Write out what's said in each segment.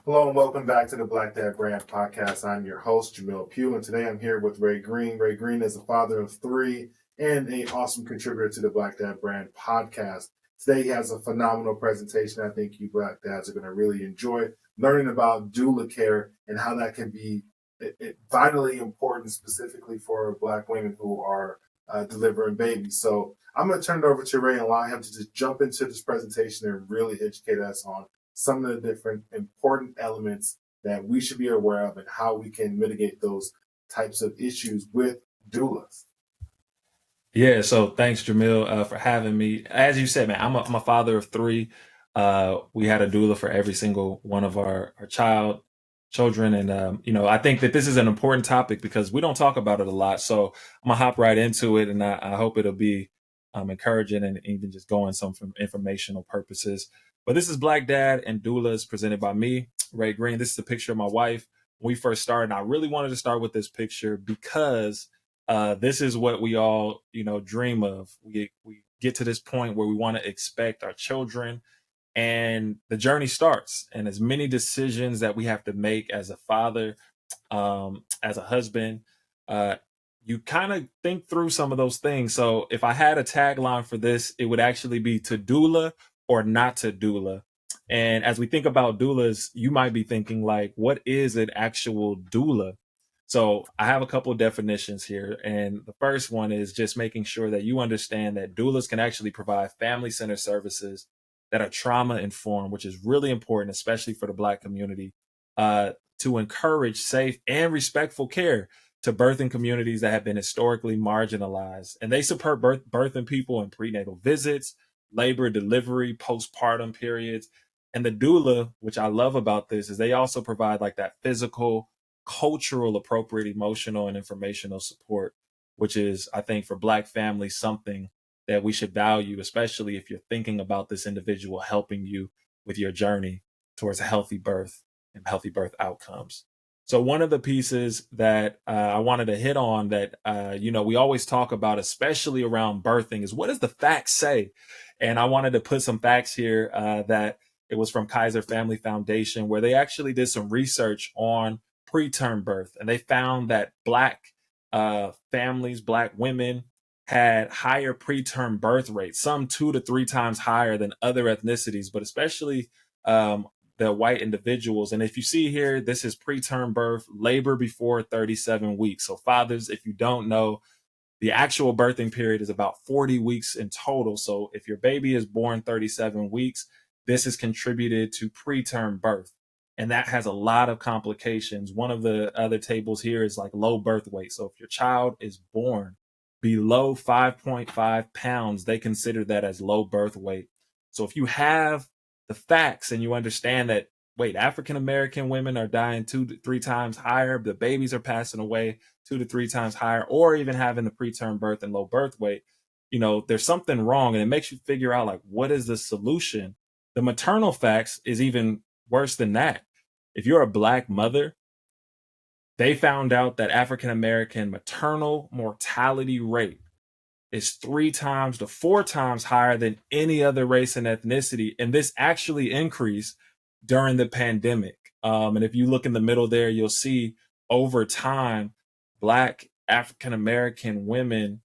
Hello and welcome back to the Black Dad Brand Podcast. I'm your host, Jamil Pugh, and today I'm here with Ray Green. Ray Green is a father of three and an awesome contributor to the Black Dad Brand Podcast. Today he has a phenomenal presentation. I think you Black Dads are going to really enjoy learning about doula care and how that can be vitally important, specifically for Black women who are delivering babies. So I'm going to turn it over to Ray and allow him to just jump into this presentation and really educate us on some of the different important elements that we should be aware of and how we can mitigate those types of issues with doulas. Yeah, so thanks, Jamil, for having me. As you said, man, I'm a father of three. We had a doula for every single one of our children, and I think that this is an important topic because we don't talk about it a lot. So I'm gonna hop right into it, and I hope it'll be encouraging and even just going some from informational purposes. But this is Black Dad and Doulas presented by me, Ray Green. This is a picture of my wife when we first started. And I really wanted to start with this picture because this is what we all, dream of. We get to this point where we want to expect our children, and the journey starts. And as many decisions that we have to make as a father, as a husband, you kind of think through some of those things. So if I had a tagline for this, it would actually be to doula or not to doula. And as we think about doulas, you might be thinking like, what is an actual doula? So I have a couple of definitions here. And the first one is just making sure that you understand that doulas can actually provide family-centered services that are trauma informed, which is really important, especially for the Black community, to encourage safe and respectful care to birthing communities that have been historically marginalized. And they support birthing people in prenatal visits, labor, delivery, postpartum periods. And the doula, which I love about this, is they also provide like that physical, cultural, appropriate, emotional, and informational support, which is, I think, for Black families, something that we should value, especially if you're thinking about this individual helping you with your journey towards a healthy birth and healthy birth outcomes. So one of the pieces that I wanted to hit on that, we always talk about, especially around birthing, is what does the facts say? And I wanted to put some facts here that it was from Kaiser Family Foundation, where they actually did some research on preterm birth. And they found that Black families, Black women, had higher preterm birth rates, some 2 to 3 times higher than other ethnicities, but especially the white individuals. And if you see here, this is preterm birth, labor before 37 weeks. So fathers, if you don't know, the actual birthing period is about 40 weeks in total. So if your baby is born 37 weeks, this is contributed to preterm birth. And that has a lot of complications. One of the other tables here is like low birth weight. So if your child is born below 5.5 pounds, they consider that as low birth weight. So if you have the facts and you understand that, wait, African American women are dying 2 to 3 times higher, the babies are passing away 2 to 3 times higher, or even having the preterm birth and low birth weight, there's something wrong. And it makes you figure out, like, what is the solution? The maternal facts is even worse than that. If you're a Black mother, they found out that African American maternal mortality rate is 3 times to 4 times higher than any other race and ethnicity. And this actually increased during the pandemic. And if you look in the middle there, you'll see over time, Black African American women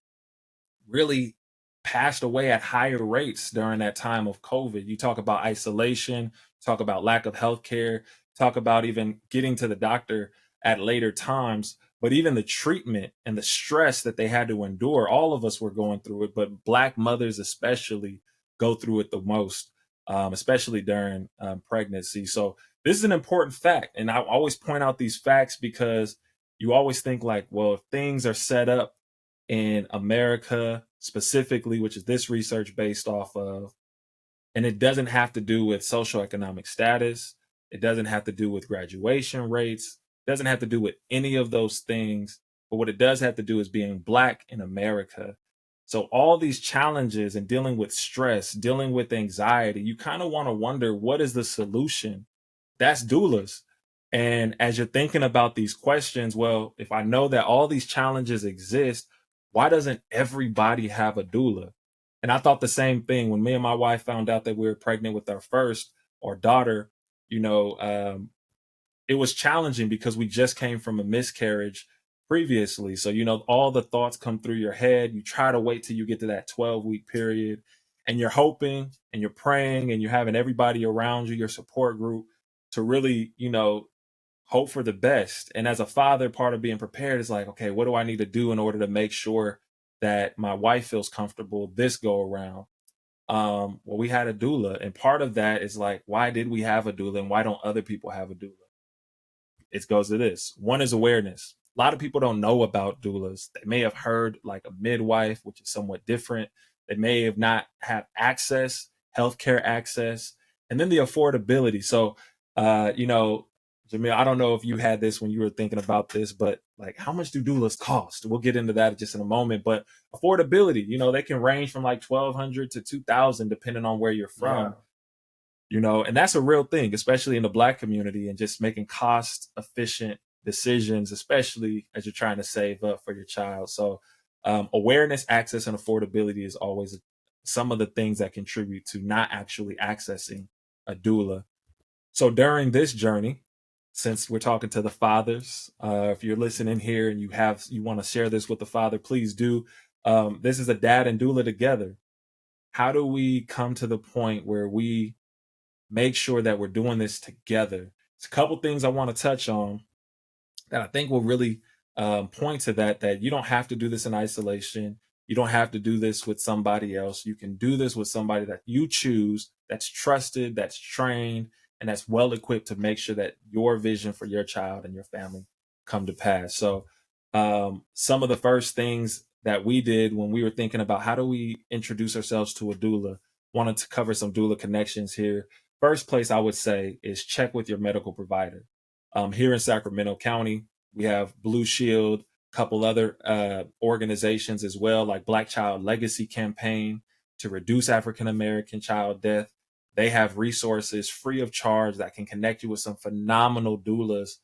really passed away at higher rates during that time of COVID. You talk about isolation, talk about lack of healthcare, talk about even getting to the doctor at later times. But even the treatment and the stress that they had to endure, all of us were going through it, but Black mothers especially go through it the most, especially during pregnancy. So this is an important fact. And I always point out these facts because you always think like, well, if things are set up in America specifically, which is this research based off of, and it doesn't have to do with socioeconomic status, it doesn't have to do with graduation rates, it doesn't have to do with any of those things. But what it does have to do is being Black in America. So all these challenges and dealing with stress, dealing with anxiety, you kind of want to wonder, what is the solution? That's doulas. And as you're thinking about these questions, well, if I know that all these challenges exist, why doesn't everybody have a doula? And I thought the same thing when me and my wife found out that we were pregnant with our daughter. it was challenging because we just came from a miscarriage previously. So, all the thoughts come through your head. You try to wait till you get to that 12-week period, and you're hoping and you're praying and you're having everybody around you, your support group, to really, hope for the best. And as a father, part of being prepared is like, okay, what do I need to do in order to make sure that my wife feels comfortable this go around? Well, we had a doula, and part of that is like, why did we have a doula and why don't other people have a doula? It goes to this. One is awareness. A lot of people don't know about doulas. They may have heard like a midwife, which is somewhat different. They may have not had access, healthcare access, and then the affordability. So, Jamil, I don't know if you had this when you were thinking about this, but like, how much do doulas cost? We'll get into that just in a moment. But affordability, they can range from like 1,200 to 2,000, depending on where you're from. And that's a real thing, especially in the Black community, and just making cost efficient decisions, especially as you're trying to save up for your child. So awareness, access, and affordability is always some of the things that contribute to not actually accessing a doula. So during this journey, since we're talking to the fathers, if you're listening here and you want to share this with the father, please do. This is a dad and doula together. How do we come to the point where we make sure that we're doing this together? It's a couple things I want to touch on that I think will really point to that you don't have to do this in isolation. You don't have to do this with somebody else. You can do this with somebody that you choose, that's trusted, that's trained, and that's well equipped to make sure that your vision for your child and your family come to pass. So some of the first things that we did when we were thinking about how do we introduce ourselves to a doula, wanted to cover some doula connections here. First place I would say is check with your medical provider. Here in Sacramento County, we have Blue Shield, a couple other organizations as well, like Black Child Legacy Campaign to reduce African American child death. They have resources free of charge that can connect you with some phenomenal doulas,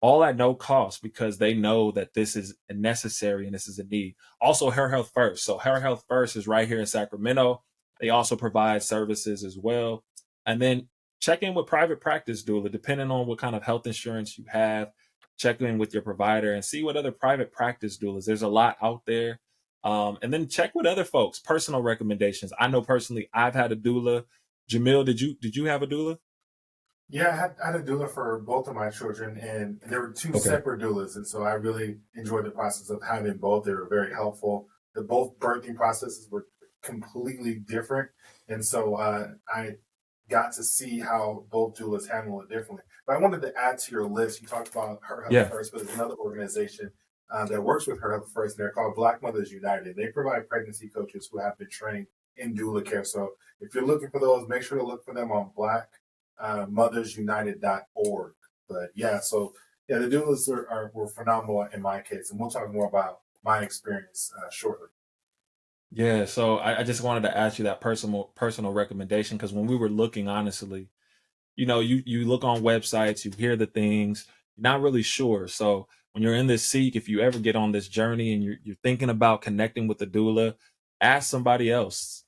all at no cost, because they know that this is necessary and this is a need. Also, Her Health First. So Her Health First is right here in Sacramento. They also provide services as well. And then check in with private practice doula, depending on what kind of health insurance you have. Check in with your provider and see what other private practice doulas. There's a lot out there. And then check with other folks, personal recommendations. I know personally I've had a doula. Jamil, did you have a doula? Yeah, I had a doula for both of my children, and there were two Okay. separate doulas, and so I really enjoyed the process of having both. They were very helpful. The both birthing processes were completely different, and so I got to see how both doulas handle it differently. But I wanted to add to your list. You talked about Her Health Yeah. First, but there's another organization that works with Her Health First, and they're called Black Mothers United. They provide pregnancy coaches who have been trained in doula care. So if you're looking for those, make sure to look for them on Black mothersunited.org. But yeah, so yeah, the doulas were phenomenal in my case, and we'll talk more about my experience shortly. Yeah, so I just wanted to ask you that personal recommendation, because when we were looking, honestly, you look on websites, you hear the things, you're not really sure. So when you're in this seek, if you ever get on this journey and you're thinking about connecting with the doula, ask somebody else.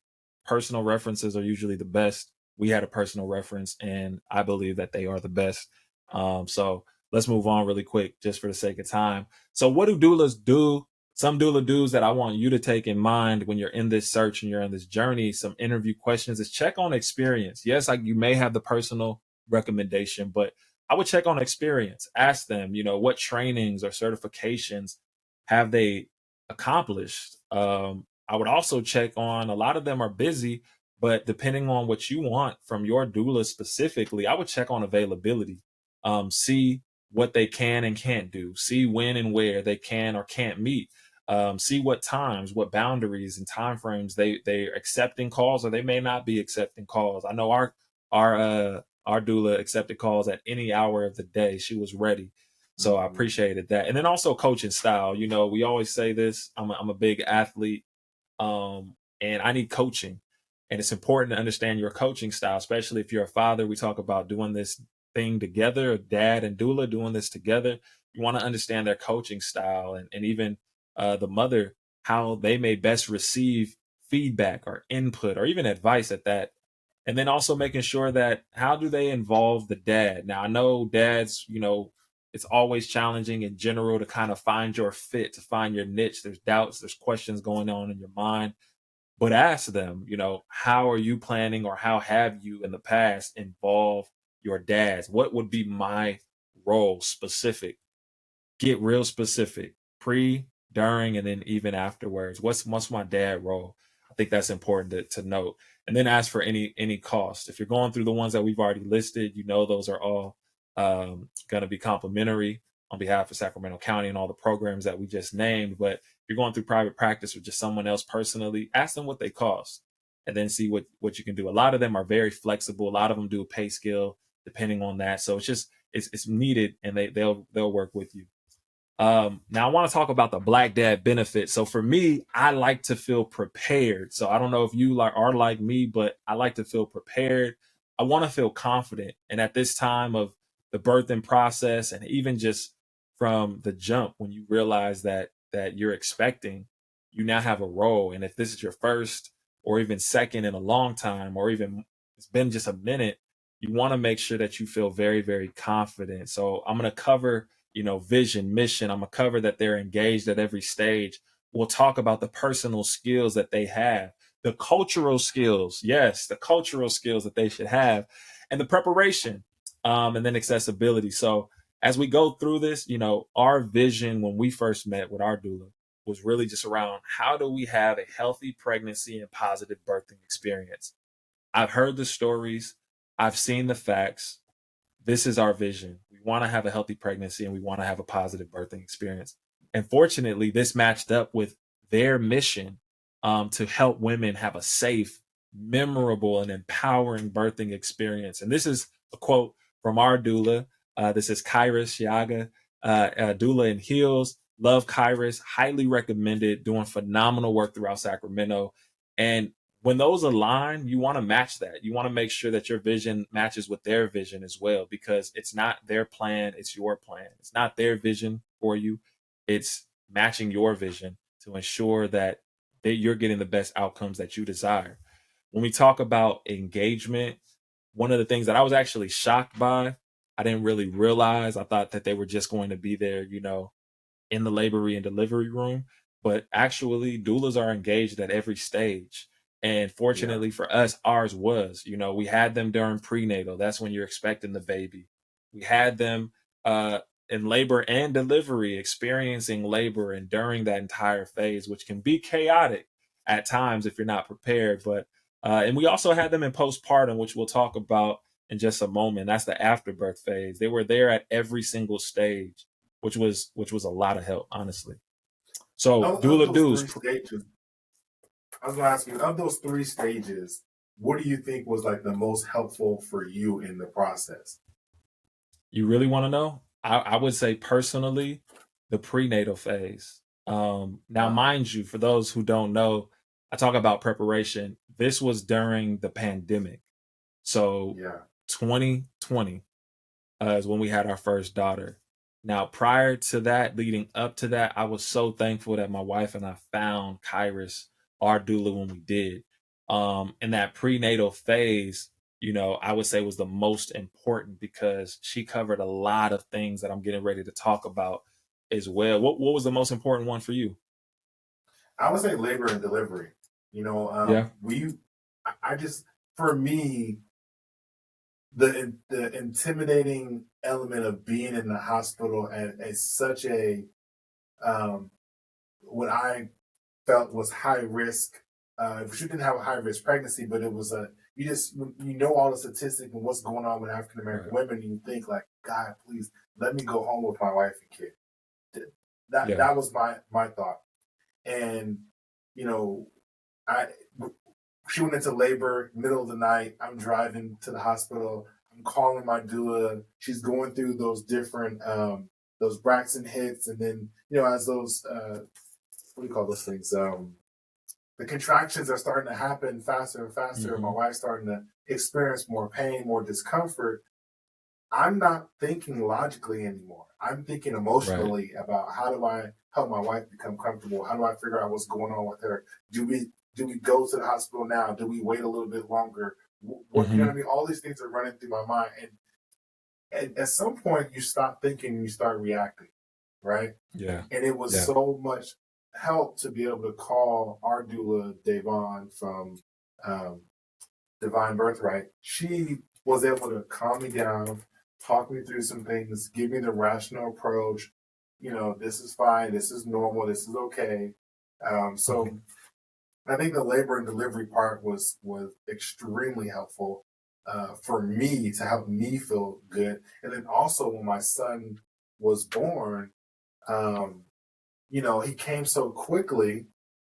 Personal references are usually the best. We had a personal reference, and I believe that they are the best. So let's move on really quick, just for the sake of time. So what do doulas do? Some doula do's that I want you to take in mind when you're in this search and you're in this journey, some interview questions, is check on experience. Yes, you may have the personal recommendation, but I would check on experience. Ask them, what trainings or certifications have they accomplished? I would also check on, a lot of them are busy, but depending on what you want from your doula specifically, I would check on availability. See what they can and can't do. See when and where they can or can't meet. See what times, what boundaries and timeframes they're accepting calls, or they may not be accepting calls. I know our doula accepted calls at any hour of the day. She was ready. So I appreciated that. And then also coaching style. We always say this. I'm a big athlete, and I need coaching. And it's important to understand your coaching style, especially if you're a father. We talk about doing this thing together, dad and doula doing this together. You want to understand their coaching style, and even the mother, how they may best receive feedback or input or even advice at that And then also making sure that how do they involve the dad? Now I know dads, it's always challenging in general to kind of find your fit, to find your niche. There's doubts, there's questions going on in your mind, but ask them, how are you planning, or how have you in the past involved your dads? What would be my role specific? Get real specific, pre, during, and then even afterwards. What's my dad role? I think that's important to note. And then ask for any cost. If you're going through the ones that we've already listed, those are all going to be complimentary on behalf of Sacramento County and all the programs that we just named. But if you're going through private practice or just someone else personally, ask them what they cost, and then see what you can do. A lot of them are very flexible. A lot of them do a pay scale depending on that. So it's needed, and they'll work with you. Now I want to talk about the Black Dad benefit. So for me, I like to feel prepared. So I don't know if you are like me, but I like to feel prepared. I want to feel confident. And at this time of the birthing process, and even just from the jump, when you realize that you're expecting, you now have a role. And if this is your first or even second in a long time, or even it's been just a minute, you want to make sure that you feel very, very confident. So I'm going to cover vision, mission. I'm gonna cover that they're engaged at every stage. We'll talk about the personal skills that they have, the cultural skills, yes, the cultural skills that they should have, and the preparation, and then accessibility. So as we go through this, our vision when we first met with our doula was really just around how do we have a healthy pregnancy and positive birthing experience. I've heard the stories, I've seen the facts. This is our vision. We want to have a healthy pregnancy, and we want to have a positive birthing experience. And fortunately, this matched up with their mission, to help women have a safe, memorable, and empowering birthing experience. And this is a quote from our doula. This is Kairos Shiaga, doula in Heels. Love Kairos, highly recommended, doing phenomenal work throughout Sacramento. And when those align, you want to match that. You want to make sure that your vision matches with their vision as well, because it's not their plan, it's your plan. It's not their vision for you, it's matching your vision to ensure that you're getting the best outcomes that you desire. When we talk about engagement, one of the things that I was actually shocked by, I didn't really realize, I thought that they were just going to be there, in the labor and delivery room, but actually doulas are engaged at every stage. And Yeah. fortunately for us, ours was, we had them during prenatal. That's when you're expecting the baby. We had them in labor and delivery, experiencing labor and during that entire phase, which can be chaotic at times if you're not prepared. But and we also had them in postpartum, which we'll talk about in just a moment. That's the afterbirth phase. They were there at every single stage, which was a lot of help, honestly. So Of doula those dues. three stages, I was gonna ask you, of those three stages, what do you think was like the most helpful for you in the process? You really want to know? I would say personally, the prenatal phase. Now, Uh, mind you, for those who don't know, I talk about preparation. This was during the pandemic. So yeah. 2020 is when we had our first daughter. Now, prior to that, leading up to that, I was so thankful that my wife and I found Kairos, our doula, when we did. In that prenatal phase, I would say was the most important, because she covered a lot of things that I'm getting ready to talk about as well. What was the most important one for you? I would say labor and delivery. Yeah. I just, for me, the intimidating element of being in the hospital at such a um, what I felt was high risk. She didn't have a high risk pregnancy, but it was all the statistics and what's going on with African American Right. women. And you think like, God, please let me go home with my wife and kid. That Yeah. that was my thought. And you know, I she went into labor middle of the night. I'm driving to the hospital. I'm calling my doula. She's going through those different those Braxton hits, and then as those what do you call those things? The contractions are starting to happen faster and faster. My Hmm. wife's starting to experience more pain, more discomfort. I'm not thinking logically anymore. I'm thinking Right. emotionally about how do I help my wife become comfortable? How do I figure out what's going on with her? Do we go to the hospital now? Do we wait a little bit longer? What, you know what I mean? All these things are running through my mind, and at some point you stop thinking and you start reacting, right? Yeah. And it was Yeah. so much help to be able to call our doula Devon from um, Divine Birthright. She was able to calm me down, talk me through some things, give me the rational approach. You know, this is fine, this is normal, this is okay. So I think the labor and delivery part was extremely helpful for me to help me feel good. And then also when my son was born, um, you know, he came so quickly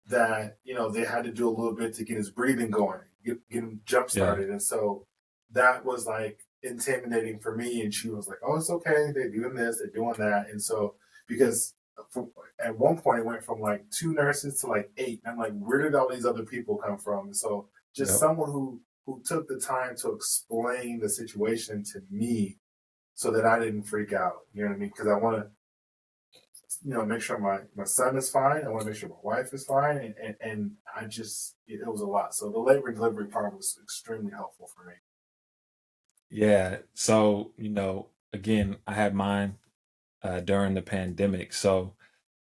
that, you know, they had to do a little bit to get his breathing going, get him jump Yeah. started. And so that was like intimidating for me. And she was like, oh, it's okay. They're doing this, they're doing that. And so, because at one point it went from like 2 nurses to like 8. And I'm like, where did all these other people come from? And so just Yep. someone who took the time to explain the situation to me so that I didn't freak out. You know what I mean? Because I want to, you know, make sure my son is fine. I want to make sure my wife is fine. And I just, it was a lot. So the labor and delivery part was extremely helpful for me. Yeah. So, again, I had mine during the pandemic. So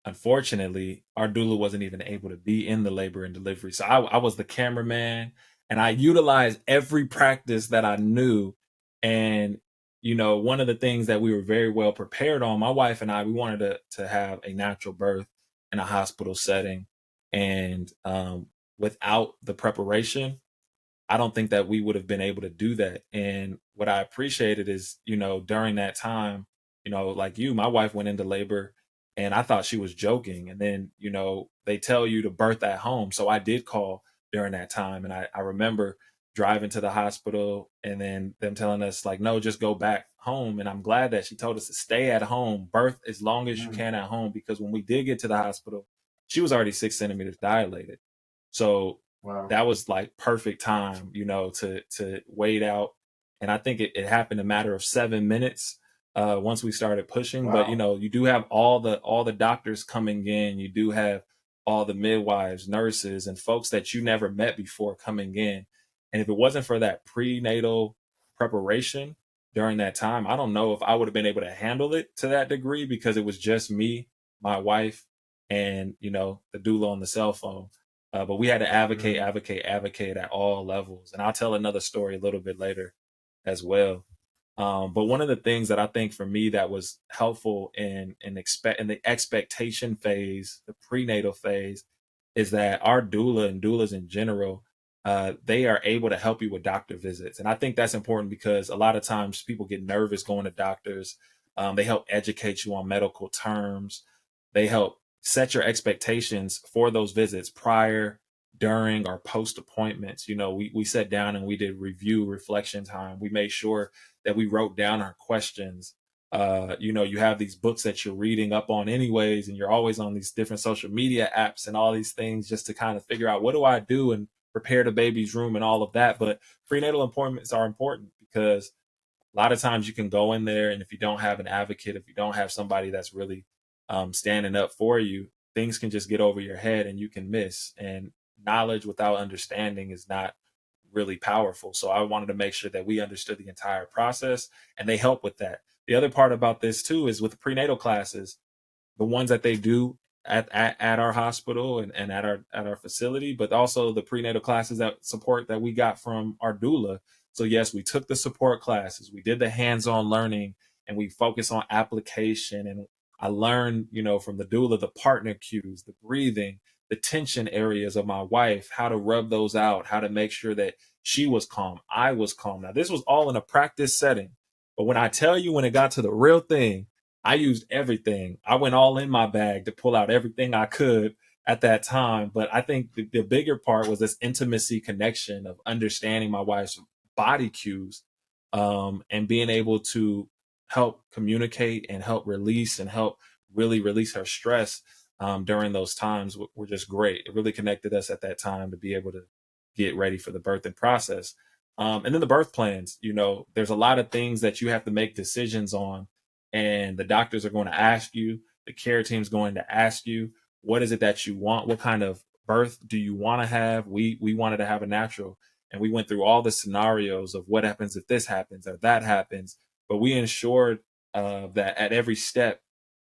unfortunately, our doula wasn't even able to be in the labor and delivery. So I was the cameraman, and I utilized every practice that I knew. And, one of the things that we were very well prepared on, my wife and I, we wanted to have a natural birth in a hospital setting. And without the preparation, I don't think that we would have been able to do that. And what I appreciated is, during that time, like you, my wife went into labor and I thought she was joking. And then, they tell you to birth at home. So I did call during that time. And I remember driving to the hospital and then them telling us, like, no, just go back home. And I'm glad that she told us to stay at home, birth as long as you can at home, because when we did get to the hospital, she was already 6 centimeters dilated. So Wow. that was like perfect time, to wait out. And I think it happened a matter of 7 minutes once we started pushing. But Wow. you do have all the doctors coming in. You do have all the midwives, nurses, and folks that you never met before coming in. And if it wasn't for that prenatal preparation during that time, I don't know if I would have been able to handle it to that degree, because it was just me, my wife, and the doula on the cell phone. But we had to advocate at all levels. And I'll tell another story a little bit later as well. But one of the things that I think for me that was helpful in the expectation phase, the prenatal phase, is that our doula and doulas in general, they are able to help you with doctor visits. And I think that's important because a lot of times people get nervous going to doctors. They help educate you on medical terms. They help set your expectations for those visits prior, during, or post appointments. We sat down and we did review reflection time. We made sure that we wrote down our questions. You have these books that you're reading up on anyways, and you're always on these different social media apps and all these things just to kind of figure out, what do I do and prepare the baby's room and all of that. But prenatal appointments are important because a lot of times you can go in there, and if you don't have an advocate, if you don't have somebody that's really standing up for you, things can just get over your head and you can miss. And knowledge without understanding is not really powerful. So I wanted to make sure that we understood the entire process, and they help with that. The other part about this too is with prenatal classes, the ones that they do at our hospital and at our facility, but also the prenatal classes that support that we got from our doula. So yes, we took the support classes, we did the hands-on learning, and we focus on application. And I learned, from the doula, the partner cues, the breathing, the tension areas of my wife, how to rub those out, how to make sure that she was calm, I was calm. Now, this was all in a practice setting. But when I tell you, when it got to the real thing, I used everything. I went all in my bag to pull out everything I could at that time. But I think the bigger part was this intimacy connection of understanding my wife's body cues, and being able to help communicate and help release and help really release her stress during those times were just great. It really connected us at that time to be able to get ready for the birthing process. And then the birth plans, there's a lot of things that you have to make decisions on, and the doctors are going to ask you, the care team's going to ask you, what is it that you want? What kind of birth do you want to have? We wanted to have a natural. and we went through all the scenarios of what happens if this happens or that happens. But we ensured that at every step,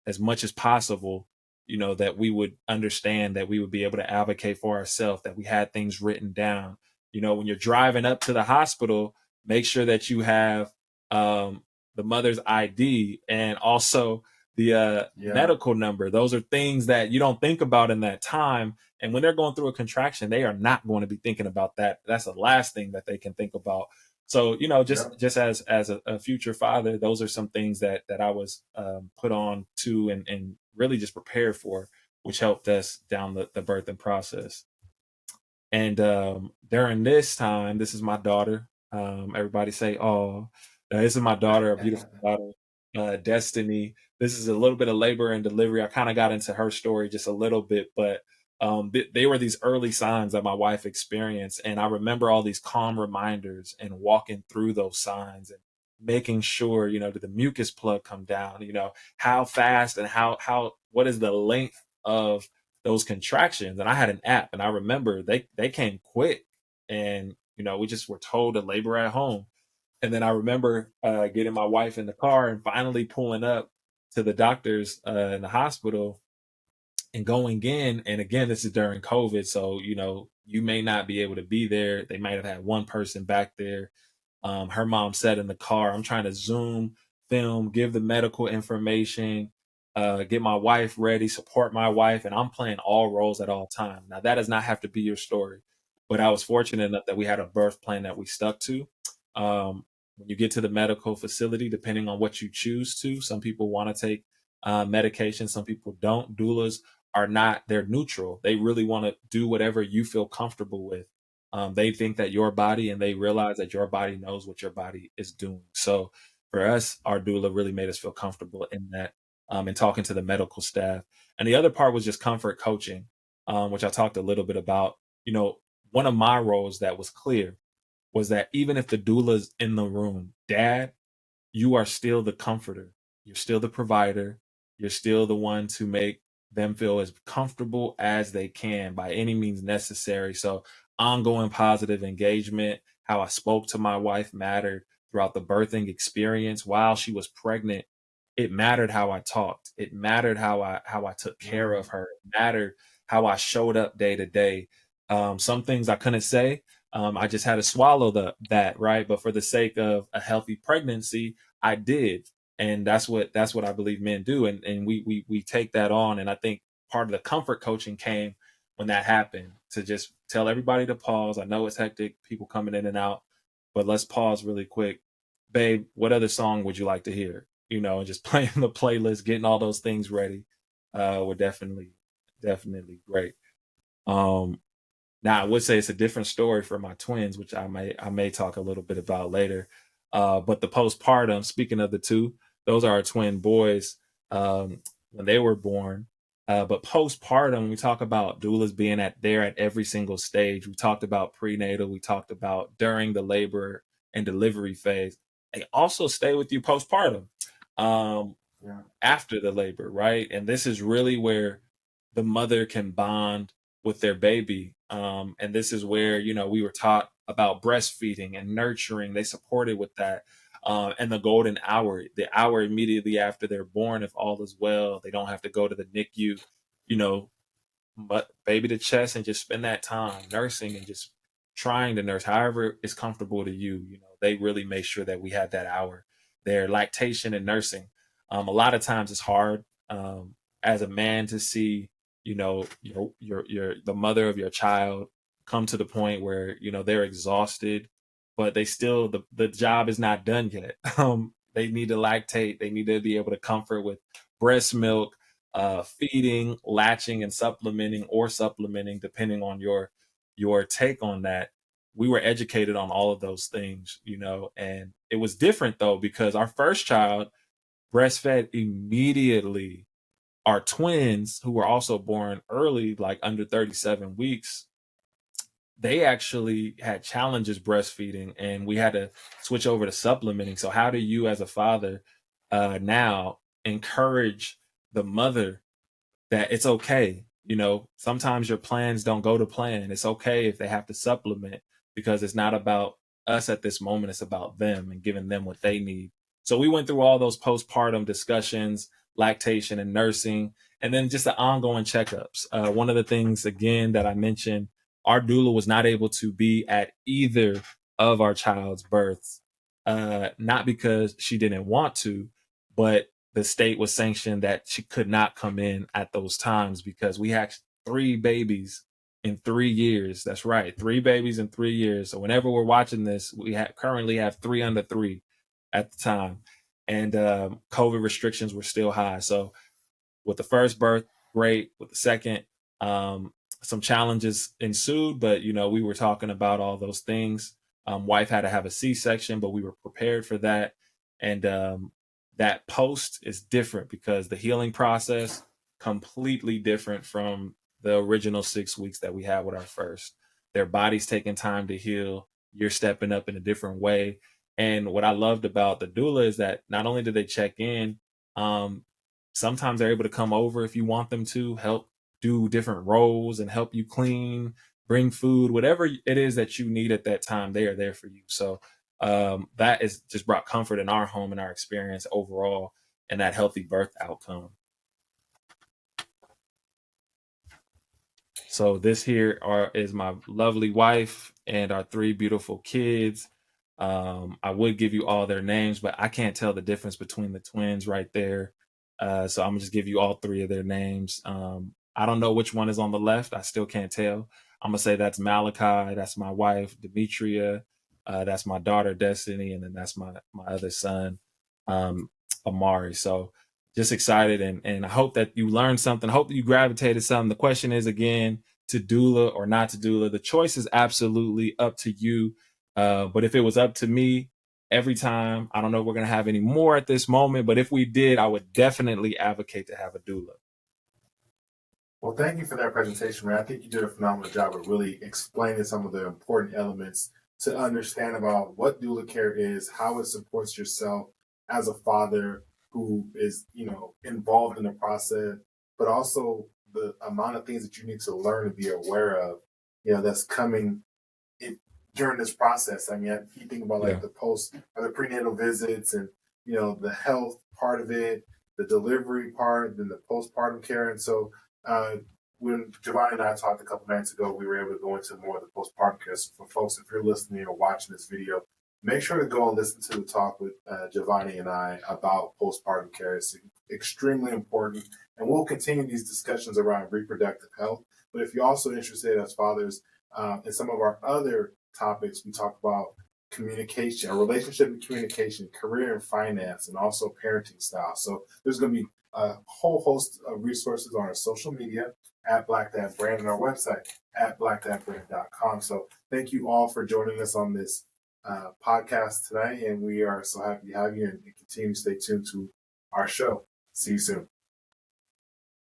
as much as possible, that we would understand, that we would be able to advocate for ourselves, that we had things written down. When you're driving up to the hospital, make sure that you have the mother's ID and also the Yeah. medical number. Those are things that you don't think about in that time. And when they're going through a contraction, they are not going to be thinking about that. That's the last thing that they can think about. So, Yep. just as a future father, those are some things that I was put on to and really just prepared for, which helped us down the birthing process. And during this time, this is my daughter. Everybody say, "Oh, this is my daughter, a beautiful daughter, Destiny." This is a little bit of labor and delivery. I kind of got into her story just a little bit, but they were these early signs that my wife experienced, and I remember all these calm reminders and walking through those signs and making sure, did the mucus plug come down? How fast and how what is the length of those contractions. And I had an app, and I remember they came quick, and we just were told to labor at home. And then I remember getting my wife in the car and finally pulling up to the doctors in the hospital and going in. And again, this is during COVID, so you may not be able to be there. They might have had one person back there. Her mom sat in the car. I'm trying to zoom, film, give the medical information, get my wife ready, support my wife, and I'm playing all roles at all times. Now that does not have to be your story, but I was fortunate enough that we had a birth plan that we stuck to. When you get to the medical facility, depending on what you choose to, some people want to take medication, some people don't. Doulas are not; they're neutral. They really want to do whatever you feel comfortable with. They think that your body, and they realize that your body knows what your body is doing. So for us, our doula really made us feel comfortable in that, and talking to the medical staff. And the other part was just comfort coaching, which I talked a little bit about. One of my roles that was clear was that even if the doula's in the room, dad, you are still the comforter. You're still the provider. You're still the one to make them feel as comfortable as they can by any means necessary. So, ongoing positive engagement, how I spoke to my wife mattered throughout the birthing experience while she was pregnant. It mattered how I talked. It mattered how I took care Mm. of her. It mattered how I showed up day to day. Some things I couldn't say. I just had to swallow that, right. But for the sake of a healthy pregnancy, I did, and that's what I believe men do, and we take that on. And I think part of the comfort coaching came when that happened, to just tell everybody to pause. I know it's hectic, people coming in and out, but let's pause really quick. Babe, what other song would you like to hear? And just playing the playlist, getting all those things ready, were definitely great. Um, Now, I would say it's a different story for my twins, which I may talk a little bit about later. But the postpartum, speaking of the two, those are our twin boys, when they were born. But postpartum, we talk about doulas being there at every single stage. We talked about prenatal. We talked about during the labor and delivery phase. They also stay with you postpartum. Um, Yeah. After the labor, right? And this is really where the mother can bond with their baby. And this is where, we were taught about breastfeeding and nurturing. They supported with that. And the golden hour, the hour immediately after they're born, if all is well, they don't have to go to the NICU, you know, but baby to chest and just spend that time nursing and just trying to nurse however is comfortable to you. They really make sure that we have that hour. Their lactation and nursing. A lot of times it's hard, as a man, to see, your the mother of your child come to the point where they're exhausted, but they still, the job is not done yet. They need to lactate. They need to be able to comfort with breast milk, feeding, latching, and supplementing, depending on your take on that. We were educated on all of those things, and it was different though, because our first child breastfed immediately. Our twins, who were also born early, like under 37 weeks, they actually had challenges breastfeeding, and we had to switch over to supplementing. So how do you, as a father, now encourage the mother that it's okay? Sometimes your plans don't go to plan. It's okay if they have to supplement. because it's not about us at this moment. It's about them and giving them what they need. So we went through all those postpartum discussions, lactation and nursing, and then just the ongoing checkups. One of the things, again, that I mentioned, our doula was not able to be at either of our child's births, not because she didn't want to, but the state was sanctioned that she could not come in at those times because we had 3 babies in 3 years. That's right, 3 babies in 3 years. So whenever we're watching this, we currently have 3 under 3 at the time, and COVID restrictions were still high. So with the first birth, great. With the second, some challenges ensued, but we were talking about all those things. Wife had to have a C-section, but we were prepared for that. And that post is different because the healing process completely different from the original 6 weeks that we had with our first. Their body's taking time to heal. You're stepping up in a different way. And what I loved about the doula is that not only do they check in, sometimes they're able to come over if you want them to help do different roles and help you clean, bring food, whatever it is that you need at that time, they are there for you. So that is just brought comfort in our home and our experience overall and that healthy birth outcome. So this here is my lovely wife and our 3 beautiful kids. I would give you all their names, but I can't tell the difference between the twins right there. So I'm gonna just give you all 3 of their names. I don't know which one is on the left. I still can't tell. I'm gonna say that's Malachi. That's my wife, Demetria. That's my daughter, Destiny, and then that's my other son, Amari. So just excited, and I hope that you learned something. I hope that you gravitated something. The question is, again, to doula or not to doula. The choice is absolutely up to you. But if it was up to me, every time, I don't know if we're going to have any more at this moment, but if we did, I would definitely advocate to have a doula. Well, thank you for that presentation, man. I think you did a phenomenal job of really explaining some of the important elements to understand about what doula care is, how it supports yourself as a father who is, involved in the process, but also the amount of things that you need to learn and be aware of, that's coming during this process. I mean, you think about like the post or the prenatal visits and, the health part of it, the delivery part, then the postpartum care. And so when Giovanni and I talked a couple nights ago, we were able to go into more of the postpartum care. So for folks, if you're listening or watching this video, make sure to go and listen to the talk with Giovanni and I about postpartum care. It's extremely important. And we'll continue these discussions around reproductive health. But if you're also interested as fathers in some of our other topics, we talk about communication, a relationship and communication, career and finance, and also parenting style. So there's going to be a whole host of resources on our social media at Black Dad Brand and our website at blackdadbrand.com. So thank you all for joining us on this podcast today. And we are so happy to have you and continue to stay tuned to our show. See you soon.